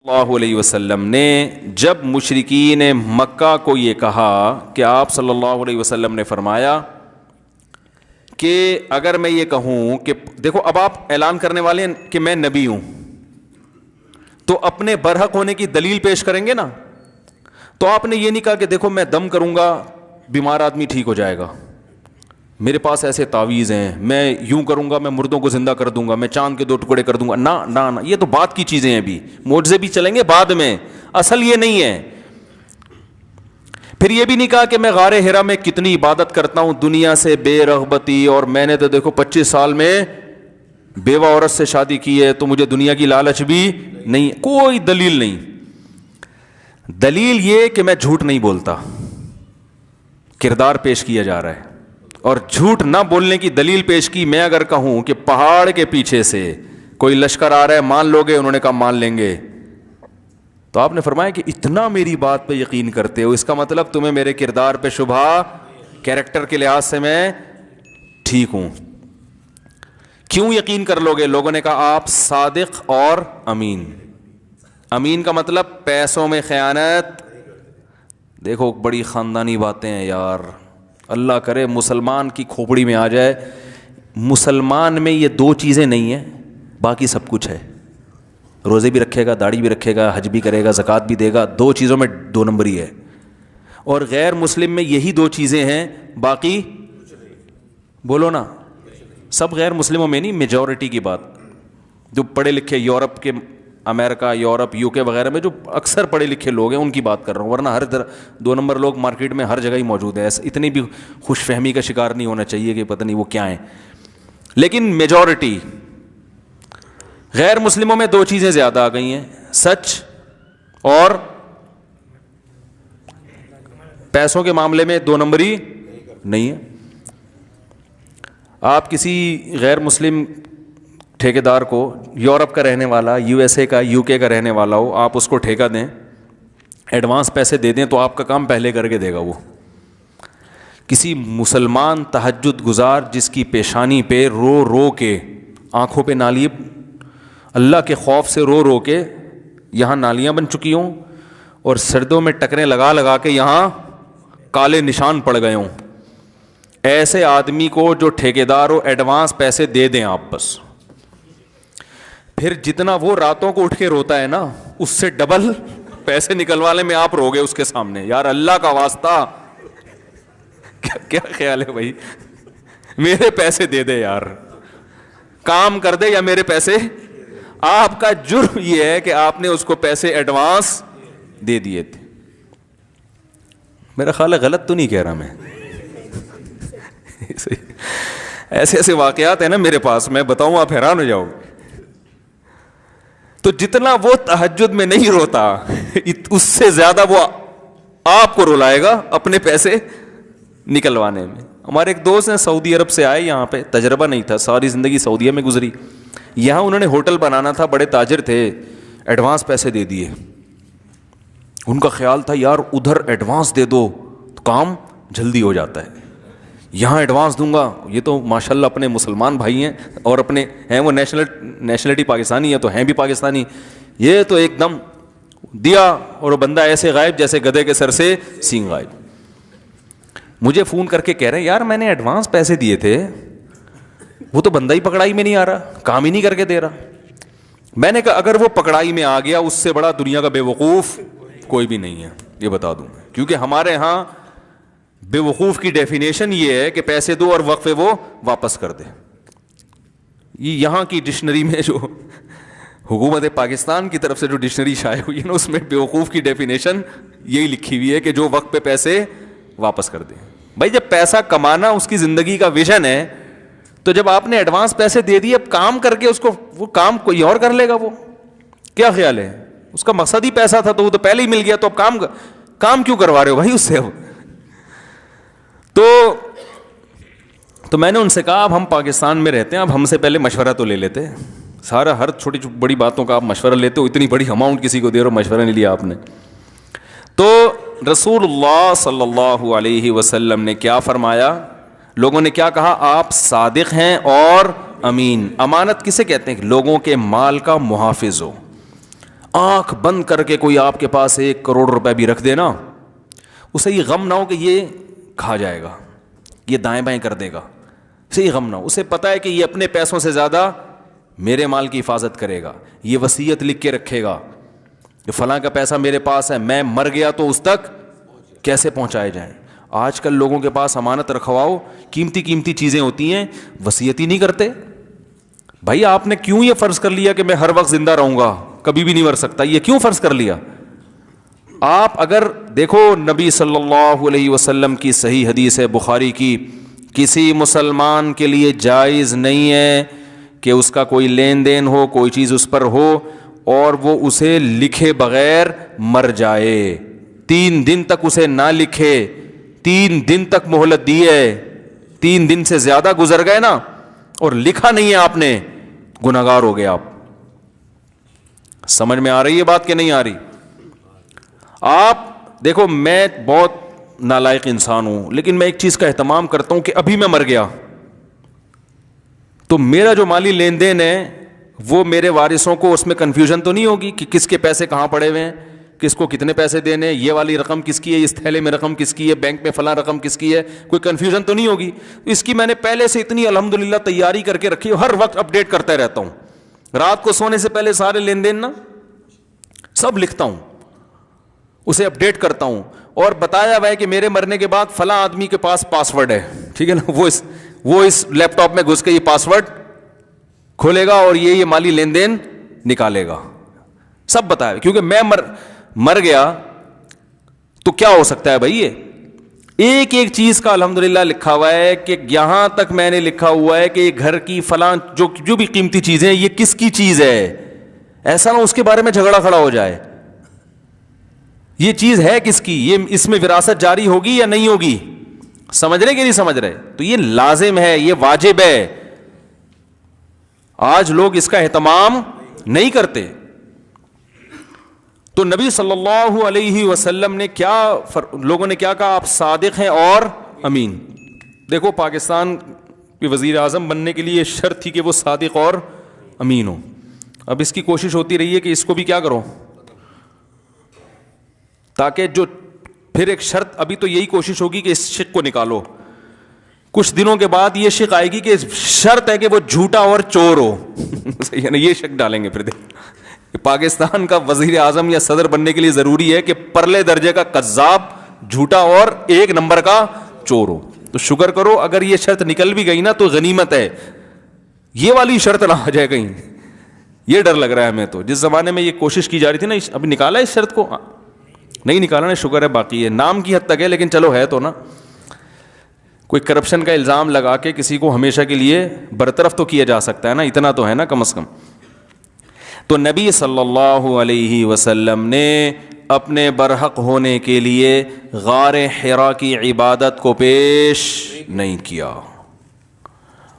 اللہ علیہ وسلم نے جب مشرکین مکہ کو یہ کہا کہ آپ صلی اللہ علیہ وسلم نے فرمایا کہ اگر میں یہ کہوں کہ دیکھو اب آپ اعلان کرنے والے ہیں کہ میں نبی ہوں، تو اپنے برحق ہونے کی دلیل پیش کریں گے نا. تو آپ نے یہ نہیں کہا کہ دیکھو میں دم کروں گا بیمار آدمی ٹھیک ہو جائے گا، میرے پاس ایسے تعویذ ہیں، میں یوں کروں گا میں مردوں کو زندہ کر دوں گا، میں چاند کے 2 ٹکڑے کر دوں گا. نہ، یہ تو بات کی چیزیں ہیں، ابھی معجزے بھی چلیں گے بعد میں، اصل یہ نہیں ہے. پھر یہ بھی نہیں کہا کہ میں غار حرا میں کتنی عبادت کرتا ہوں دنیا سے بے رغبتی، اور میں نے تو دیکھو 25 سال میں بیوہ عورت سے شادی کی ہے تو مجھے دنیا کی لالچ بھی نہیں. کوئی دلیل نہیں. دلیل یہ کہ میں جھوٹ نہیں بولتا، کردار پیش کیا جا رہا ہے. اور جھوٹ نہ بولنے کی دلیل پیش کی. میں اگر کہوں کہ پہاڑ کے پیچھے سے کوئی لشکر آ رہا ہے مان لو گے؟ انہوں نے کہا مان لیں گے. تو آپ نے فرمایا کہ اتنا میری بات پہ یقین کرتے ہو، اس کا مطلب تمہیں میرے کردار پہ شبہ، کیریکٹر کے لحاظ سے میں ٹھیک ہوں. کیوں یقین کر لو گے؟ لوگوں نے کہا آپ صادق اور امین. امین کا مطلب پیسوں میں خیانت. دیکھو بڑی خاندانی باتیں ہیں یار، اللہ کرے مسلمان کی کھوپڑی میں آ جائے. مسلمان میں یہ 2 چیزیں نہیں ہیں، باقی سب کچھ ہے. روزے بھی رکھے گا، داڑھی بھی رکھے گا، حج بھی کرے گا، زکوٰۃ بھی دے گا، 2 چیزوں میں 2 نمبر ہی ہے. اور غیر مسلم میں یہی 2 چیزیں ہیں، باقی بولو نا. سب غیر مسلموں میں نہیں، میجورٹی کی بات. جو پڑھے لکھے یورپ کے، امریکہ، یورپ، UK وغیرہ میں جو اکثر پڑھے لکھے لوگ ہیں ان کی بات کر رہا ہوں، ورنہ ہر 2 نمبر لوگ مارکیٹ میں ہر جگہ ہی موجود ہیں. اتنی بھی خوش فہمی کا شکار نہیں ہونا چاہیے کہ پتہ نہیں وہ کیا ہیں. لیکن میجورٹی غیر مسلموں میں 2 چیزیں زیادہ آ گئی ہیں، سچ اور پیسوں کے معاملے میں 2 نمبری نہیں ہے. آپ کسی غیر مسلم ٹھیکیدار کو، یورپ کا رہنے والا، USA کا، UK کا رہنے والا ہو، آپ اس کو ٹھیکہ دیں، ایڈوانس پیسے دے دیں تو آپ کا کام پہلے کر کے دے گا. وہ کسی مسلمان تہجد گزار جس کی پیشانی پہ رو رو کے، آنکھوں پہ نالی، اللہ کے خوف سے رو رو کے یہاں نالیاں بن چکی ہوں، اور سردوں میں ٹکریں لگا لگا کے یہاں کالے نشان پڑ گئے ہوں، ایسے آدمی کو جو ٹھیکیدار ہو ایڈوانس پیسے دے دیں آپ بس. پھر جتنا وہ راتوں کو اٹھ کے روتا ہے نا، اس سے ڈبل پیسے نکلوانے میں آپ روگے اس کے سامنے. یار اللہ کا واسطہ کیا خیال ہے بھائی؟ میرے پیسے دے دے یار، کام کر دے یا میرے پیسے. آپ کا جرم یہ ہے کہ آپ نے اس کو پیسے ایڈوانس دے دیے تھے. میرا خیال ہے غلط تو نہیں کہہ رہا میں. ایسے ایسے واقعات ہیں نا میرے پاس، میں بتاؤں آپ حیران ہو جاؤ. تو جتنا وہ تہجد میں نہیں روتا، اس سے زیادہ وہ آپ کو رلائے گا اپنے پیسے نکلوانے میں. ہمارے ایک دوست ہیں سعودی عرب سے آئے یہاں پہ، تجربہ نہیں تھا، ساری زندگی سعودیہ میں گزری. یہاں انہوں نے ہوٹل بنانا تھا، بڑے تاجر تھے، ایڈوانس پیسے دے دیے. ان کا خیال تھا یار ادھر ایڈوانس دے دو تو کام جلدی ہو جاتا ہے، یہاں ایڈوانس دوں گا. یہ تو ماشاءاللہ اپنے مسلمان بھائی ہیں، اور اپنے ہیں وہ نیشنلٹی پاکستانی ہے تو ہیں بھی پاکستانی. یہ تو ایک دم دیا اور وہ بندہ ایسے غائب جیسے گدھے کے سر سے سینگ غائب. مجھے فون کر کے کہہ رہے ہیں یار میں نے ایڈوانس پیسے دیے تھے، وہ تو بندہ ہی پکڑائی میں نہیں آ رہا، کام ہی نہیں کر کے دے رہا. میں نے کہا اگر وہ پکڑائی میں آ گیا، اس سے بڑا دنیا کا بے وقوف کوئی بھی نہیں ہے، یہ بتا دوں میں. کیونکہ ہمارے ہاں بے وقوف کی ڈیفینیشن یہ ہے کہ پیسے دو اور وقفے وہ واپس کر دے. یہ یہاں کی ڈکشنری میں جو حکومت پاکستان کی طرف سے جو ڈکشنری شائع ہوئی ہے نا، اس میں بے وقوف کی ڈیفینیشن یہی لکھی ہوئی ہے کہ جو وقت پہ پیسے واپس کر دے. بھائی جب پیسہ کمانا اس کی زندگی کا ویژن ہے، تو جب آپ نے ایڈوانس پیسے دے دیے، اب کام کر کے اس کو، وہ کام کوئی اور کر لے گا. وہ کیا خیال ہے؟ اس کا مقصد ہی پیسہ تھا تو وہ تو پہلے ہی مل گیا، تو اب کام کیوں کروا رہے ہو بھائی اس سے؟ تو میں نے ان سے کہا اب ہم پاکستان میں رہتے ہیں، اب ہم سے پہلے مشورہ تو لے لیتے. سارا ہر چھوٹی بڑی باتوں کا آپ مشورہ لیتے ہو، اتنی بڑی اماؤنٹ کسی کو دے رہے ہو، مشورہ نہیں لیا آپ نے. تو رسول اللہ صلی اللہ علیہ وسلم نے کیا فرمایا؟ لوگوں نے کیا کہا؟ آپ صادق ہیں اور امین. امانت کسے کہتے ہیں؟ لوگوں کے مال کا محافظ ہو. آنکھ بند کر کے کوئی آپ کے پاس 1 کروڑ روپے بھی رکھ دے نا, اسے یہ غم نہ ہو کہ یہ کھا جائے گا, یہ دائیں بائیں کر دے گا, اسے یہ غم نہ ہو. اسے پتہ ہے کہ یہ اپنے پیسوں سے زیادہ میرے مال کی حفاظت کرے گا, یہ وصیت لکھ کے رکھے گا کہ فلاں کا پیسہ میرے پاس ہے, میں مر گیا تو اس تک کیسے پہنچائے جائیں. آج کل لوگوں کے پاس امانت رکھواؤ, قیمتی چیزیں ہوتی ہیں, وصیت ہی نہیں کرتے. بھائی آپ نے کیوں یہ فرض کر لیا کہ میں ہر وقت زندہ رہوں گا, کبھی بھی نہیں مر سکتا, یہ کیوں فرض کر لیا؟ آپ اگر دیکھو نبی صلی اللہ علیہ وسلم کی صحیح حدیث ہے بخاری کی, کسی مسلمان کے لیے جائز نہیں ہے کہ اس کا کوئی لین دین ہو, کوئی چیز اس پر ہو اور وہ اسے لکھے بغیر مر جائے. 3 دن تک اسے نہ لکھے, 3 دن تک مہلت دی ہے, 3 دن سے زیادہ گزر گئے نا اور لکھا نہیں ہے آپ نے, گنہگار ہو گئے آپ. سمجھ میں آ رہی ہے بات کہ نہیں آ رہی؟ آپ دیکھو میں بہت نالائق انسان ہوں, لیکن میں ایک چیز کا اہتمام کرتا ہوں کہ ابھی میں مر گیا تو میرا جو مالی لین دین ہے وہ میرے وارثوں کو اس میں کنفیوژن تو نہیں ہوگی کہ کس کے پیسے کہاں پڑے ہوئے ہیں, کس کو کتنے پیسے دینے, یہ والی رقم کس کی ہے, اس تھیلے میں رقم کس کی ہے, بینک میں فلاں رقم کس کی ہے, کوئی کنفیوژن تو نہیں ہوگی. اس کی میں نے پہلے سے اتنی الحمدللہ تیاری کر کے رکھی, ہر وقت اپڈیٹ کرتا رہتا ہوں. رات کو سونے سے پہلے سارے لین دین نا سب لکھتا ہوں, اسے اپڈیٹ کرتا ہوں, اور بتایا ہوا ہے کہ میرے مرنے کے بعد فلاں آدمی کے پاس پاسورڈ ہے, ٹھیک ہے نا, وہ اس لیپ ٹاپ میں گھس کے یہ پاسورڈ کھولے گا اور یہ مالی لین دین نکالے گا, سب بتایا. کیونکہ میں مر گیا تو کیا ہو سکتا ہے بھائی, یہ ایک چیز کا الحمدللہ لکھا ہوا ہے کہ یہاں تک میں نے لکھا ہوا ہے کہ یہ گھر کی فلاں جو بھی قیمتی چیزیں یہ کس کی چیز ہے, ایسا نہ اس کے بارے میں جھگڑا کھڑا ہو جائے. یہ چیز ہے کس کی, یہ اس میں وراثت جاری ہوگی یا نہیں ہوگی, سمجھ رہے کہ نہیں سمجھ رہے؟ تو یہ لازم ہے, یہ واجب ہے. آج لوگ اس کا اہتمام نہیں کرتے. تو نبی صلی اللہ علیہ وسلم نے لوگوں نے کیا کہا, آپ صادق ہیں اور امین. دیکھو پاکستان کے وزیر اعظم بننے کے لیے شرط تھی کہ وہ صادق اور امین ہو. اب اس کی کوشش ہوتی رہی ہے کہ اس کو بھی کیا کرو, تاکہ جو پھر ایک شرط, ابھی تو یہی کوشش ہوگی کہ اس شق کو نکالو, کچھ دنوں کے بعد یہ شق آئے گی کہ شرط ہے کہ وہ جھوٹا اور چور ہو. یہ شق ڈالیں گے پھر. پاکستان کا وزیر اعظم یا صدر بننے کے لیے ضروری ہے کہ پرلے درجے کا کذاب, جھوٹا اور 1 نمبر کا چور ہو. تو شکر کرو اگر یہ شرط نکل بھی گئی نا تو غنیمت ہے, یہ والی شرط نہ آ جائے کہیں, یہ ڈر لگ رہا ہے ہمیں. تو جس زمانے میں یہ کوشش کی جا رہی تھی نا, ابھی نکالا اس شرط کو, نہیں نکالا نا, شکر ہے, باقی ہے نام کی حد تک ہے, لیکن چلو ہے تو نا. کوئی کرپشن کا الزام لگا کے کسی کو ہمیشہ کے لیے برطرف تو کیا جا سکتا ہے نا, اتنا تو ہے نا کم از کم. تو نبی صلی اللہ علیہ وسلم نے اپنے برحق ہونے کے لیے غار حرا کی عبادت کو پیش نہیں کیا.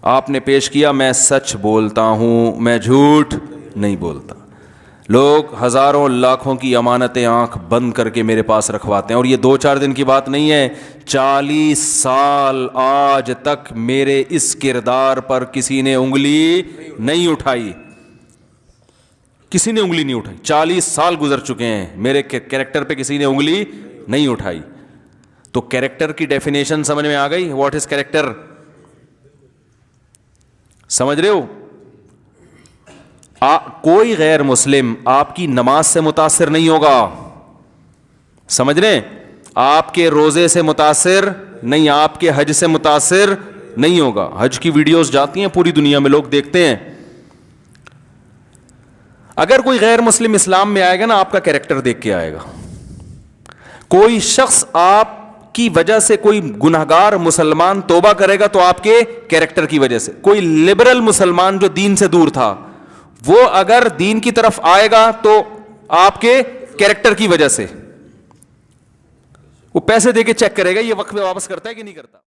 آپ نے پیش کیا, میں سچ بولتا ہوں, میں جھوٹ نہیں بولتا. لوگ ہزاروں لاکھوں کی امانتیں آنکھ بند کر کے میرے پاس رکھواتے ہیں, اور یہ 2-4 دن کی بات نہیں ہے, 40 سال آج تک میرے اس کردار پر کسی نے انگلی نہیں اٹھائی, کسی نے انگلی نہیں اٹھائی. 40 سال گزر چکے ہیں, میرے کیریکٹر پہ کسی نے انگلی نہیں اٹھائی. تو کیریکٹر کی ڈیفینیشن سمجھ میں آ گئی, واٹ از کیریکٹر, سمجھ رہے ہو؟ کوئی غیر مسلم آپ کی نماز سے متاثر نہیں ہوگا, سمجھ رہے ہیں, آپ کے روزے سے متاثر نہیں, آپ کے حج سے متاثر نہیں ہوگا. حج کی ویڈیوز جاتی ہیں پوری دنیا میں, لوگ دیکھتے ہیں. اگر کوئی غیر مسلم اسلام میں آئے گا نا, آپ کا کیریکٹر دیکھ کے آئے گا. کوئی شخص آپ کی وجہ سے, کوئی گنہگار مسلمان توبہ کرے گا تو آپ کے کیریکٹر کی وجہ سے. کوئی لبرل مسلمان جو دین سے دور تھا, وہ اگر دین کی طرف آئے گا تو آپ کے کیریکٹر کی وجہ سے. وہ پیسے دے کے چیک کرے گا یہ وقت میں واپس کرتا ہے کہ نہیں کرتا.